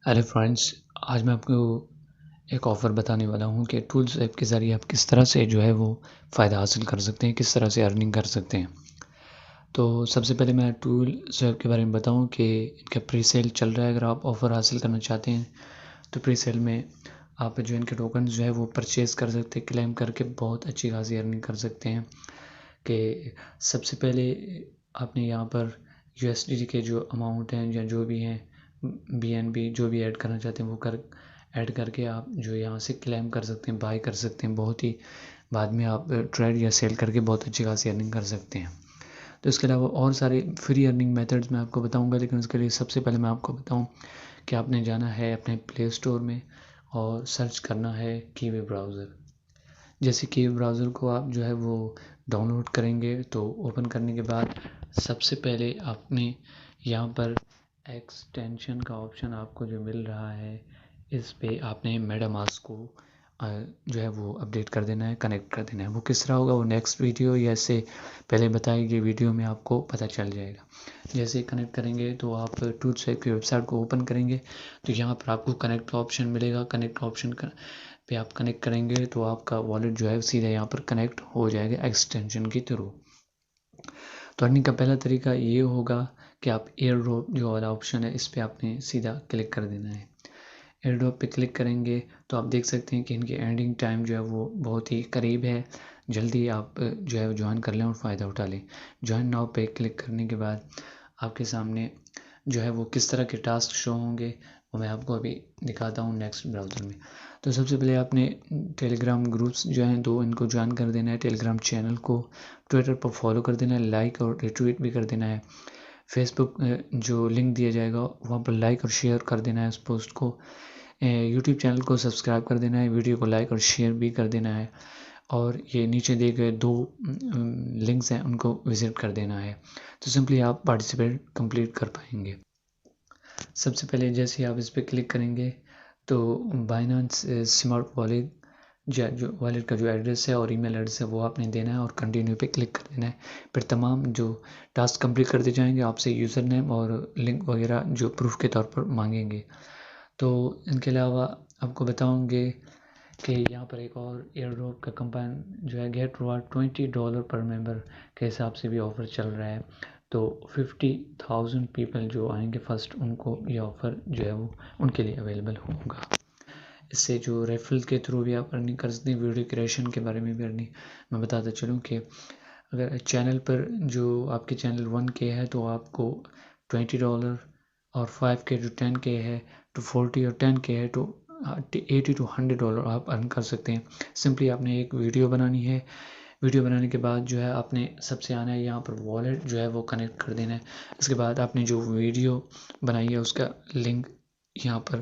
Hello friends, آج میں آپ کو ایک آفر بتانے والا ہوں کہ ٹولز ایپ کے ذریعے آپ کس طرح سے جو ہے وہ فائدہ حاصل کر سکتے ہیں، کس طرح سے ارننگ کر سکتے ہیں۔ تو سب سے پہلے میں ٹولز ایپ کے بارے میں بتاؤں کہ ان کا پری سیل چل رہا ہے۔ اگر آپ آفر حاصل کرنا چاہتے ہیں تو پری سیل میں آپ جو ان کے ٹوکنز جو ہے وہ پرچیز کر سکتے ہیں، کلیم کر کے بہت اچھی خاصی ارننگ کر سکتے ہیں۔ کہ سب سے پہلے آپ نے یہاں پر USDT کے جو اماؤنٹ ہیں یا جو بھی ہیں BNB جو بھی ایڈ کرنا چاہتے ہیں وہ ایڈ کر کے آپ جو یہاں سے کلیم کر سکتے ہیں، بائی کر سکتے ہیں۔ بہت ہی بعد میں آپ ٹریڈ یا سیل کر کے بہت اچھی خاصی ارننگ کر سکتے ہیں۔ تو اس کے علاوہ اور سارے فری ارننگ میتھڈز میں آپ کو بتاؤں گا، لیکن اس کے لیے سب سے پہلے میں آپ کو بتاؤں کہ آپ نے جانا ہے اپنے پلے اسٹور میں اور سرچ کرنا ہے کیوی براؤزر۔ جیسے کیوی براؤزر کو آپ جو ہے وہ ڈاؤن لوڈ کریں گے تو اوپن کرنے کے بعد سب سے پہلے آپ نے یہاں پر ایکسٹینشن کا آپشن آپ کو جو مل رہا ہے، اس پہ آپ نے میٹا ماسک کو جو ہے وہ اپڈیٹ کر دینا ہے، کنیکٹ کر دینا ہے۔ وہ کس طرح ہوگا وہ نیکسٹ ویڈیو یا اس سے پہلے بتائی گئی ویڈیو میں آپ کو پتہ چل جائے گا۔ جیسے کنیکٹ کریں گے تو آپ ٹولز ایپ کی ویب سائٹ کو اوپن کریں گے تو یہاں پر آپ کو کنیکٹ کا آپشن ملے گا۔ کنیکٹ آپشن پہ آپ کنیکٹ کریں گے تو آپ کا والیٹ جو ہے سیدھا یہاں پر کنیکٹ ہو جائے گا ایکسٹینشن کے تھرو۔ تو ارننگ کا پہلا طریقہ یہ ہوگا کہ آپ ایئر ڈراپ جو والا آپشن ہے اس پہ آپ نے سیدھا کلک کر دینا ہے۔ ایئر ڈراپ پہ کلک کریں گے تو آپ دیکھ سکتے ہیں کہ ان کی اینڈنگ ٹائم جو ہے وہ بہت ہی قریب ہے۔ جلدی آپ جو ہے جوائن کر لیں اور فائدہ اٹھا لیں۔ جوائن ناؤ پہ کلک کرنے کے بعد آپ کے سامنے جو ہے وہ کس طرح کے ٹاسک شو ہوں گے وہ میں آپ کو ابھی دکھاتا ہوں نیکسٹ براؤزر میں۔ تو سب سے پہلے آپ نے ٹیلی گرام گروپس جو ہیں دو ان کو جوائن کر دینا ہے، ٹیلی گرام چینل کو ٹویٹر پر فالو کر دینا ہے، لائک اور ریٹویٹ بھی کر دینا ہے۔ فیس بک جو لنک دیا جائے گا وہاں پر لائک اور شیئر کر دینا ہے اس پوسٹ کو۔ یوٹیوب چینل کو سبسکرائب کر دینا ہے، ویڈیو کو لائک اور شیئر بھی کر دینا ہے، اور یہ نیچے دیے گئے دو لنکس ہیں ان کو وزٹ کر دینا ہے۔ تو سمپلی آپ پارٹیسپیٹ کمپلیٹ کر پائیں گے۔ سب سے پہلے جیسے آپ اس پہ کلک کریں گے تو بائنانس اسمارٹ والیٹ جو والیٹ کا جو ایڈریس ہے اور ای میل ایڈریس ہے وہ آپ نے دینا ہے اور کنٹینیو پہ کلک کر دینا ہے۔ پھر تمام جو ٹاسک کمپلیٹ کرتے جائیں گے، آپ سے یوزر نیم اور لنک وغیرہ جو پروف کے طور پر مانگیں گے۔ تو ان کے علاوہ آپ کو بتاؤں گے کہ یہاں پر ایک اور ایئر ڈراپ کا کمپائن جو ہے گیٹ ریوارڈ $20 پر ممبر کے حساب سے بھی آفر چل رہا ہے۔ تو 50,000 پیپل جو آئیں گے فرسٹ ان کو یہ آفر جو ہے وہ ان کے لیے اویلیبل ہوگا۔ اس سے جو ریفرل کے تھرو بھی آپ ارننگ کر سکتے ہیں۔ ویڈیو کریشن کے بارے میں بھی ارننگ میں بتاتا چلوں کہ اگر چینل پر جو آپ کے چینل 1K ہے تو آپ کو $20 اور 5K جو 10K ہے تو 40 اور 10K ہے تو $80 to $100 آپ ارن کر سکتے ہیں۔ سمپلی آپ نے ایک ویڈیو بنانی ہے، ویڈیو بنانے کے بعد جو ہے آپ نے سب سے آنا ہے یہاں پر والیٹ جو ہے وہ کنیکٹ کر دینا ہے۔ اس کے بعد آپ نے جو ویڈیو بنائی ہے اس کا لنک یہاں پر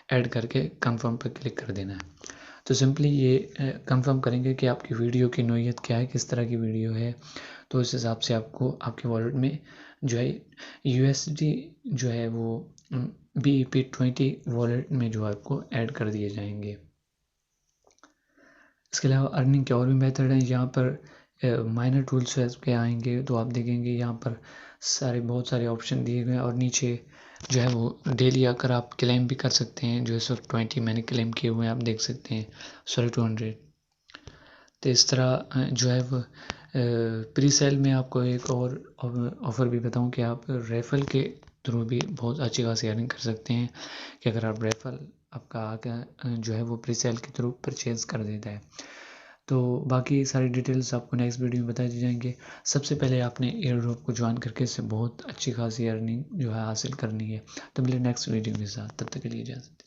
ایڈ کر کے کنفرم پر کلک کر دینا ہے۔ تو سمپلی یہ کنفرم کریں گے کہ آپ کی ویڈیو کی نوعیت کیا ہے، کس طرح کی ویڈیو ہے، تو اس حساب سے آپ کو آپ کے والیٹ میں جو ہے USD جو ہے وہ BEP20 والیٹ میں جو آپ کو ایڈ کر دیے جائیں گے۔ اس کے علاوہ ارننگ کے اور بھی میتھڈ ہیں۔ یہاں پر مائنر ٹولز کے آئیں گے تو آپ دیکھیں گے یہاں پر بہت سارے آپشن دیے گئے ہیں، اور نیچے جو ہے وہ ڈیلی آ کر آپ کلیم بھی کر سکتے ہیں۔ جو اس وقت 20 میں نے کلیم کیے ہوئے ہیں آپ دیکھ سکتے ہیں، 200۔ تو اس طرح جو ہے وہ پری سیل میں آپ کو ایک اور آفر بھی بتاؤں کہ آپ ریفل کے تھرو بھی بہت اچھی خاصی ارننگ کر سکتے ہیں، کہ اگر آپ ریفل آپ کا جو ہے وہ پری سیل کے تھرو پرچیز کر دیتا ہے۔ تو باقی ساری ڈیٹیلز آپ کو نیکسٹ ویڈیو میں بتا دی جائیں گے۔ سب سے پہلے آپ نے ایئر ڈراپ کو جوائن کر کے اس سے بہت اچھی خاصی ارننگ جو ہے حاصل کرنی ہے۔ تو ملے نیکسٹ ویڈیو کے ساتھ، تب تک کے لیے اجازت۔